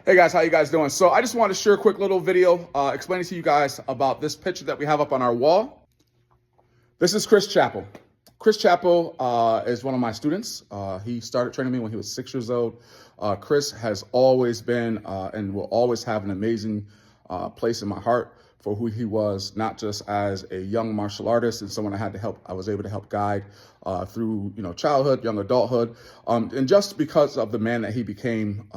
Hey guys, how you guys doing? So I just wanted to share a quick little video explaining to you guys about this picture that we have up on our wall. This is Chris Chappell. Chris Chappell is one of my students. He started training me when he was 6 years old. Chris has always been and will always have an amazing place in my heart for who he was, not just as a young martial artist and someone I was able to help guide through childhood, young adulthood, and just because of the man that he became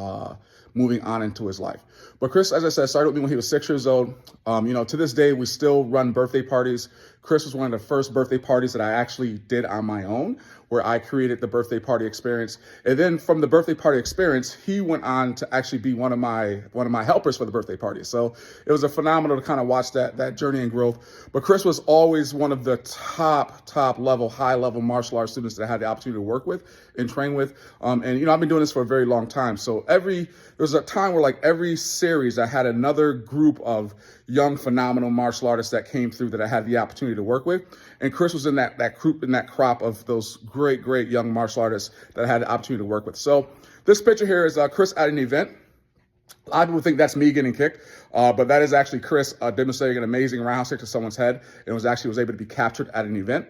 moving on into his life. But Chris, as I said, started with me when he was 6 years old. To this day, we still run birthday parties. Chris was one of the first birthday parties that I actually did on my own, where I created the birthday party experience. And then from the birthday party experience, he went on to actually be one of my helpers for the birthday party. So it was a phenomenal to kind of watch that journey and growth. But Chris was always one of the top level, high level martial arts students that I had the opportunity to work with and train with. And I've been doing this for a very long time. So there was a time where every series I had another group of young, phenomenal martial artists that came through that I had the opportunity to work with. And Chris was in that group, in that crop of those great young martial artists that I had the opportunity to work with. So this picture here is Chris at an event. A lot of people think that's me getting kicked, but that is actually Chris demonstrating an amazing roundhouse kick to someone's head. And was able to be captured at an event.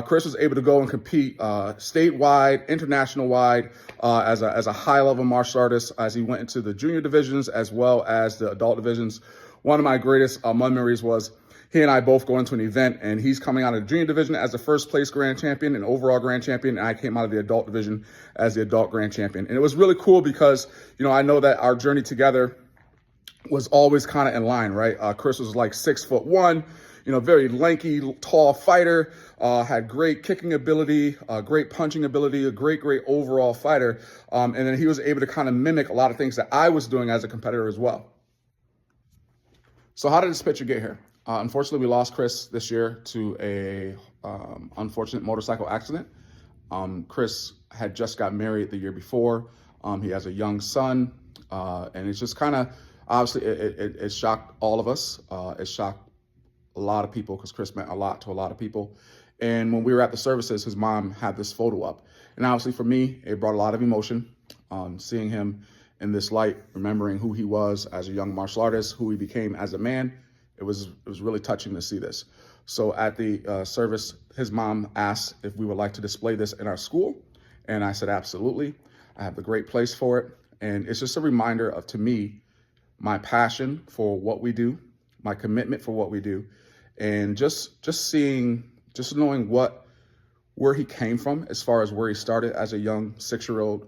Chris was able to go and compete statewide, international-wide, as a high-level martial artist as he went into the junior divisions as well as the adult divisions. One of my greatest memories was he and I both go into an event, and he's coming out of the junior division as the first place grand champion and overall grand champion, and I came out of the adult division as the adult grand champion. And it was really cool because, I know that our journey together was always kind of in line, right? Chris was like 6'1", very lanky, tall fighter, had great kicking ability, great punching ability, a great overall fighter. And then he was able to kind of mimic a lot of things that I was doing as a competitor as well. So how did this picture get here? Unfortunately, we lost Chris this year to a unfortunate motorcycle accident. Chris had just got married the year before. He has a young son, and it's just kind of, obviously, it shocked all of us. It shocked a lot of people because Chris meant a lot to a lot of people. And when we were at the services, his mom had this photo up. And obviously for me, it brought a lot of emotion, seeing him in this light, remembering who he was as a young martial artist, who he became as a man. It was really touching to see this. So at the service, his mom asked if we would like to display this in our school. And I said, absolutely. I have a great place for it. And it's just a reminder of, to me, my passion for what we do, my commitment for what we do, and just knowing where he came from as far as where he started as a young 6-year-old,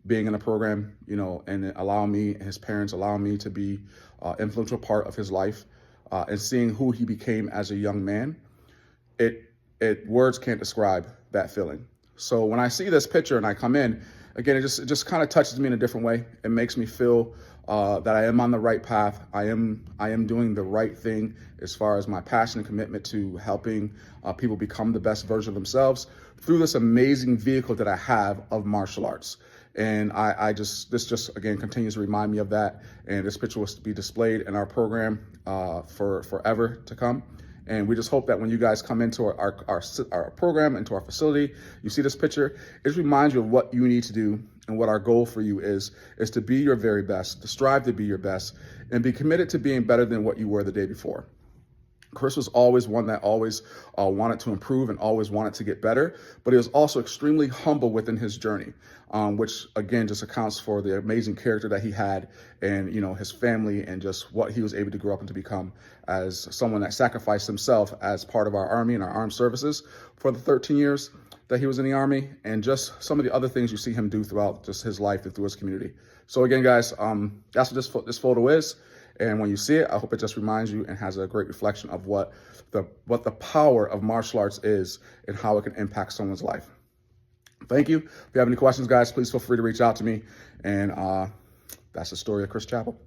being in a program, and allowing me, his parents allowing me to be an influential part of his life, and seeing who he became as a young man. Words can't describe that feeling. So when I see this picture and I come in, again, it just kind of touches me in a different way. It makes me feel that I am on the right path. I am doing the right thing as far as my passion and commitment to helping people become the best version of themselves through this amazing vehicle that I have of martial arts. And this just again continues to remind me of that. And this picture was to be displayed in our program for forever to come. And we just hope that when you guys come into our program, into our facility, you see this picture, it reminds you of what you need to do and what our goal for you is to be your very best, to strive to be your best, and be committed to being better than what you were the day before. Chris was always one that always wanted to improve and always wanted to get better, but he was also extremely humble within his journey, which again just accounts for the amazing character that he had and his family and just what he was able to grow up and to become as someone that sacrificed himself as part of our Army and our armed services for the 13 years that he was in the Army, and just some of the other things you see him do throughout just his life and through his community. So again, guys, that's what this photo is. And when you see it, I hope it just reminds you and has a great reflection of what the power of martial arts is and how it can impact someone's life. Thank you. If you have any questions, guys, please feel free to reach out to me. And that's the story of Chris Chappell.